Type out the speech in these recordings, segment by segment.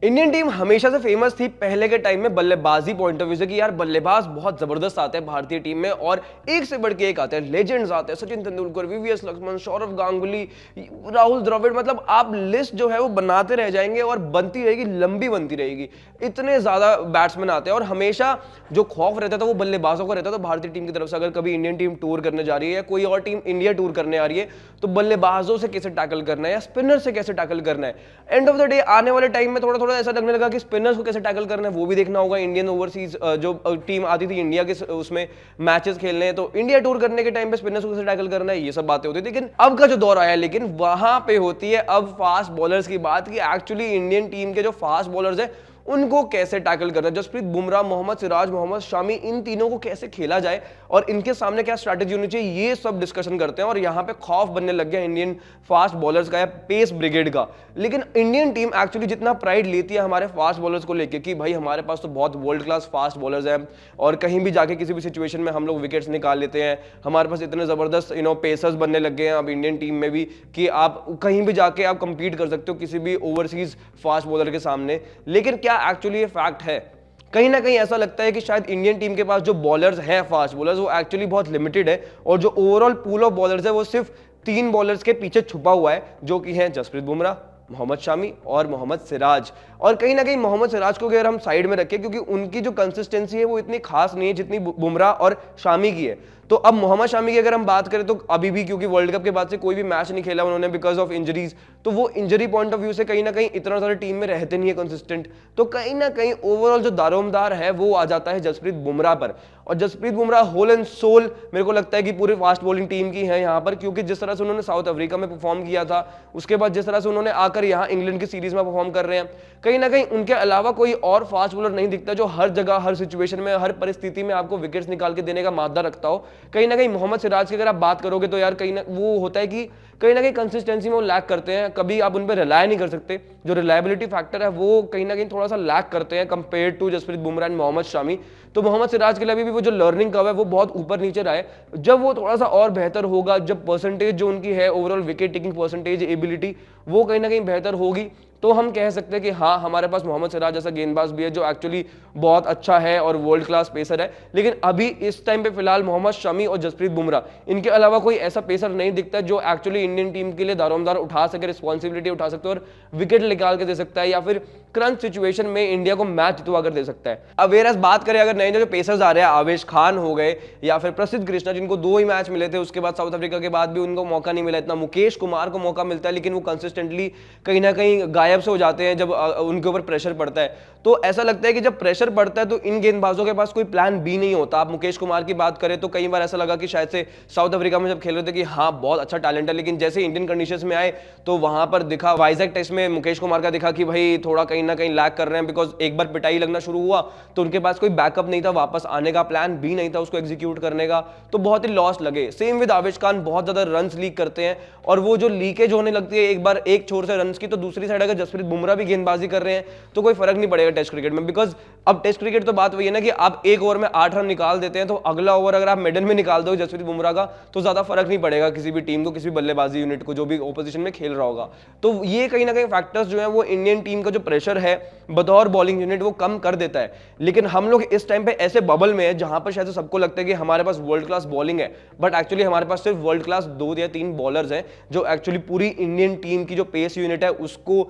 Indian team हमेशा से famous थी पहले के टाइम में बल्लेबाजी पॉइंट ऑफ व्यू से कि यार बल्लेबाज बहुत जबरदस्त आते हैं भारतीय टीम में और एक से बढ़ के एक आते हैं, लेजेंड्स आते हैं, सचिन तेंदुलकर, वीवीएस लक्ष्मण, सौरव गांगुली, राहुल द्रविड़, मतलब आप लिस्ट जो है वो बनाते रह जाएंगे और बनती रहेगी, लंबी बनती रहेगी। इतने ज्यादा बैट्समैन आते हैं और हमेशा जो खौफ रहता था वो बल्लेबाजों का रहता था भारतीय टीम की तरफ से। अगर कभी इंडियन टीम टूर करने जा रही है या कोई और टीम इंडिया टूर करने आ रही है तो बल्लेबाजों से कैसे टैकल करना है या स्पिनर से कैसे टैकल करना है। एंड ऑफ द डे आने वाले टाइम में थोड़ा थोड़ा ऐसा लगने लगा कि स्पिनर्स को कैसे टैकल करना है वो भी देखना होगा। इंडियन ओवरसीज जो टीम आती थी इंडिया के उसमें मैचेस खेलने हैं तो इंडिया टूर करने के टाइम पे स्पिनर्स को कैसे टैकल करना है, ये सब बातें होती थी। लेकिन अब का जो दौर आया लेकिन वहां पे होती है अब फास्ट बॉलर्स की बात कि एक्चुअली इंडियन टीम के जो फास्ट बॉलर्स है उनको कैसे टैकल करना है। जसप्रीत बुमराह, मोहम्मद सिराज, मोहम्मद शामी, इन तीनों को कैसे खेला जाए और इनके सामने क्या स्ट्रैटेजी होनी चाहिए, ये सब डिस्कशन करते हैं। और यहां पे खौफ बनने लग गया इंडियन फास्ट बॉलर्स का या पेस ब्रिगेड का। लेकिन इंडियन टीम एक्चुअली जितना प्राइड लेती है हमारे फास्ट बॉलर्स को लेकर कि भाई हमारे पास तो बहुत वर्ल्ड क्लास फास्ट बॉलर्स हैं और कहीं भी जाके किसी भी सिचुएशन में हम लोग विकेट्स निकाल लेते हैं, हमारे पास इतने जबरदस्त पेसर्स बनने लग गए हैं अब इंडियन टीम में भी कि आप कहीं भी जाके आप कंपीट कर सकते हो किसी भी ओवरसीज फास्ट बॉलर के सामने। लेकिन क्या एक्चुअली ये फैक्ट है? कहीं ना कहीं ऐसा लगता है कि शायद इंडियन टीम के पास जो बॉलर्स हैं फास्ट बॉलर्स वो एक्चुअली बहुत लिमिटेड है और जो ओवरऑल पूल ऑफ बॉलर्स है वो सिर्फ 3 बॉलर्स के पीछे छुपा हुआ है जो कि हैं जसप्रीत बुमराह, मोहम्मद शामी और मोहम्मद सिराज। और कहीं ना कहीं मोहम्मद सिराज को अगर हम साइड में रखें क्योंकि उनकी जो कंसिस्टेंसी है वो इतनी खास नहीं है जितनी बुमराह और शामी की है। तो अब मोहम्मद शामी की अगर हम बात करें तो अभी भी क्योंकि वर्ल्ड कप के बाद से कोई भी मैच नहीं खेला उन्होंने बिकॉज ऑफ इंजरीज, तो वो इंजरी पॉइंट ऑफ व्यू से कहीं ना कहीं इतना ज़्यादा टीम में रहते नहीं है कंसिस्टेंट। तो कहीं ना कहीं ओवरऑल जो दारोमदार है वो आ जाता है जसप्रीत बुमराह पर। और Jasprit Bumrah whole and soul मेरे को लगता है कि पूरे फास्ट बॉलिंग टीम की है यहाँ पर, क्योंकि जिस तरह से उन्होंने साउथ अफ्रीका में परफॉर्म किया था उसके बाद जिस तरह से उन्होंने आकर यहाँ इंग्लैंड की सीरीज में परफॉर्म कर रहे हैं, कहीं ना कहीं उनके अलावा कोई और फास्ट बॉलर नहीं दिखता जो हर जगह हर सिचुएशन में हर परिस्थिति में आपको विकेट्स निकाल के देने का मादा रखता हो। कहीं ना कहीं मोहम्मद सिराज की अगर आप बात करोगे तो यार कहीं ना वो होता है कि कहीं ना कहीं कंसिस्टेंसी में वो लैक करते हैं, कभी आप उन पर रिलाय नहीं कर सकते। जो रिलायबिलिटी फैक्टर है वो कहीं ना कहीं थोड़ा सा लैक करते हैं compare to Jasprit Bumrah and Mohammed Shami. तो मोहम्मद सिराज के लिए भी वो जो लर्निंग कर्व है वो बहुत ऊपर नीचे रहा है। जब वो थोड़ा सा और बेहतर होगा, जब परसेंटेज जो उनकी है overall wicket taking percentage ability वो कहीं ना कहीं बेहतर होगी तो हम कह सकते हैं कि हाँ हमारे पास मोहम्मद सिराज जैसा गेंदबाज भी है जो एक्चुअली बहुत अच्छा है और वर्ल्ड क्लास पेसर है। लेकिन अभी इस टाइम पे फिलहाल मोहम्मद शमी और जसप्रीत बुमराह इनके अलावा कोई ऐसा पेसर नहीं दिखता जो एक्चुअली इंडियन टीम के लिए दारोमदार उठा सके, रिस्पॉन्सिबिलिटी उठा सकते और विकेट निकाल के दे सकता है या फिर क्रंच सिचुएशन में इंडिया को मैच जितवा कर दे सकता है। अब वेरस बात करें अगर नए जो पेसर्स आ रहे हैं, आवेश खान हो गए या फिर प्रसिद्ध कृष्णा जिनको 2 ही मैच मिले थे, उसके बाद साउथ अफ्रीका के बाद भी उनको मौका नहीं मिला इतना। मुकेश कुमार को मौका मिलता है लेकिन वो कंसिस्टेंटली कहीं ना कहीं गायब से हो जाते हैं जब उनके ऊपर प्रेशर पड़ता है। तो ऐसा लगता है कि जब प्रेशर पड़ता है तो इन गेंदबाजों के पास कोई प्लान बी नहीं होता। आप मुकेश कुमार की बात करें तो कई बार ऐसा लगा कि शायद से साउथ अफ्रीका में जब खेल रहे थे कि हाँ बहुत अच्छा टैलेंट है, लेकिन जैसे इंडियन कंडीशंस में आए तो वहां पर दिखा वाइजैक टेस्ट में मुकेश कुमार का दिखा कि भाई थोड़ा कहीं ना कहीं लैक कर रहे हैं बिकॉज एक बार पिटाई लगना शुरू हुआ तो उनके पास कोई बैकअप नहीं था, वापस आने का प्लान भी नहीं था उसको एग्जीक्यूट करने का, तो बहुत ही लॉस लगे। सेम विद आवेश खान, बहुत ज्यादा रन्स लीक करते हैं और वो जो लीकेज होने लगती है एक बार एक छोर से रन्स की तो दूसरी साइड अगर जसप्रीत बुमराह भी गेंदबाजी कर रहे हैं तो कोई फर्क नहीं पड़ेगा टेस्ट क्रिकेट में। बिकॉज अब टेस्ट क्रिकेट तो बात वही है ना कि आप एक ओवर में 8 रन निकाल देते हैं तो अगला ओवर अगर आप मिडल में निकाल दो जसप्रीत बुमराह का तो ज्यादा फर्क नहीं पड़ेगा किसी भी टीम को, किसी भी बल्लेबाजी यूनिट को जो भी ओपोजिशन में खेल रहा होगा। तो ये कहीं ना कहीं फैक्टर्स जो है वो इंडियन टीम का जो प्रेशर है बतौर बॉलिंग यूनिट वो कम कर देता है। लेकिन हम लोग इस टाइम पे ऐसे बबल में है जहां पर शायद सबको लगता है कि हमारे पास वर्ल्ड क्लास बॉलिंग है, बट एक्चुअली हमारे पास सिर्फ वर्ल्ड क्लास 2 या 3 बॉलर्स हैं जो एक्चुअली पूरी इंडियन टीम की जो पेस यूनिट है उसको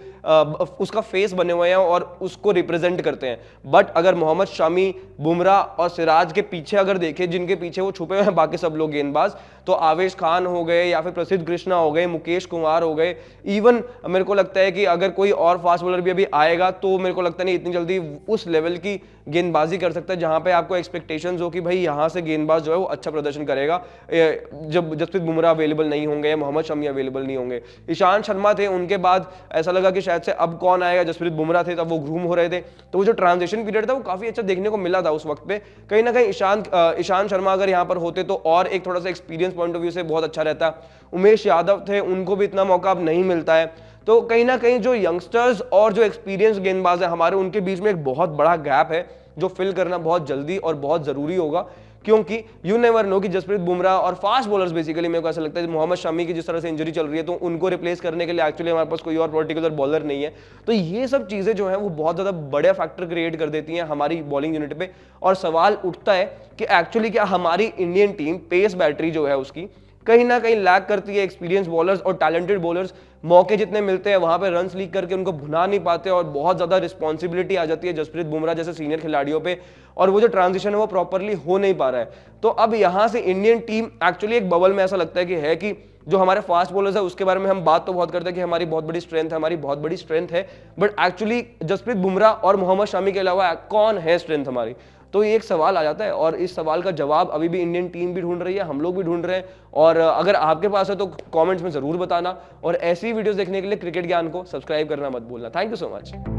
उसका फेस बने हुए हैं और उसको रिप्रेजेंट करते हैं। बट अगर मोहम्मद शामी, बुमराह और सिराज के पीछे अगर देखें जिनके पीछे वो छुपे हुए हैं बाकी सब लोग गेंदबाज, तो आवेश खान हो गए या फिर प्रसिद्ध कृष्णा हो गए, मुकेश कुमार हो गए, इवन मेरे को लगता है कि अगर कोई और फास्ट बॉलर भी अभी आएगा तो मेरे को लगता नहीं इतनी जल्दी उस लेवल की गेंदबाजी कर सकता है जहां पे आपको एक्सपेक्टेशंस हो कि भाई यहां से गेंदबाज जो है वो अच्छा प्रदर्शन करेगा जब जसप्रीत बुमराह अवेलेबल नहीं होंगे, मोहम्मद शमी अवेलेबल नहीं होंगे। ईशांत शर्मा थे, उनके बाद ऐसा लगा कि शायद से अब कौन आएगा, जसप्रीत बुमराह थे तब वो ग्रूम हो रहे थे, तो वो जो ट्रांजिशन पीरियड था वो काफी अच्छा देखने को मिला था उस वक्त पे। कहीं ना कहीं ईशांत शर्मा अगर यहाँ पर होते तो और एक थोड़ा सा एक्सपीरियंस पॉइंट ऑफ व्यू से बहुत अच्छा रहता। उमेश यादव थे, उनको भी इतना मौका अब नहीं मिलता है। तो कहीं ना कहीं जो यंगस्टर्स और जो एक्सपीरियंस गेंदबाज है हमारे, उनके बीच में एक बहुत बड़ा गैप है जो फिल करना बहुत जल्दी और बहुत जरूरी होगा क्योंकि यू नेवर नो कि जसप्रीत बुमराह और फास्ट बॉलर्स बेसिकली मेरे को ऐसा लगता है मोहम्मद शमी की जिस तरह से इंजरी चल रही है तो उनको रिप्लेस करने के लिए एक्चुअली हमारे पास कोई और पर्टिकुलर बॉलर नहीं है। तो ये सब चीजें जो है वो बहुत ज्यादा बड़े फैक्टर क्रिएट कर देती हैं हमारी बॉलिंग यूनिट पे, और सवाल उठता है कि एक्चुअली क्या हमारी इंडियन टीम पेस बैटरी जो है उसकी कहीं ना कहीं लैग करती है। एक्सपीरियंस बॉलर्स और टैलेंटेड बॉलर्स मौके जितने मिलते हैं वहां पे रन्स लीक करके उनको भुना नहीं पाते और बहुत ज्यादा रिस्पॉन्सिबिलिटी आ जाती है जसप्रीत बुमराह जैसे सीनियर खिलाड़ियों पे, और वो जो ट्रांजिशन है वो प्रॉपरली हो नहीं पा रहा है। तो अब यहां से इंडियन टीम एक्चुअली एक बबल में ऐसा लगता है कि जो हमारे फास्ट बॉलर्स है उसके बारे में हम बात तो बहुत करते हैं कि हमारी बहुत बड़ी स्ट्रेंथ है, हमारी बहुत बड़ी स्ट्रेंथ है, बट एक्चुअली जसप्रीत बुमराह और मोहम्मद शमी के अलावा कौन है स्ट्रेंथ हमारी? तो ये एक सवाल आ जाता है और इस सवाल का जवाब अभी भी इंडियन टीम भी ढूंढ रही है, हम लोग भी ढूंढ रहे हैं। और अगर आपके पास है तो कमेंट्स में जरूर बताना, और ऐसी वीडियोस देखने के लिए क्रिकेट ज्ञान को सब्सक्राइब करना मत भूलना। Thank you so much.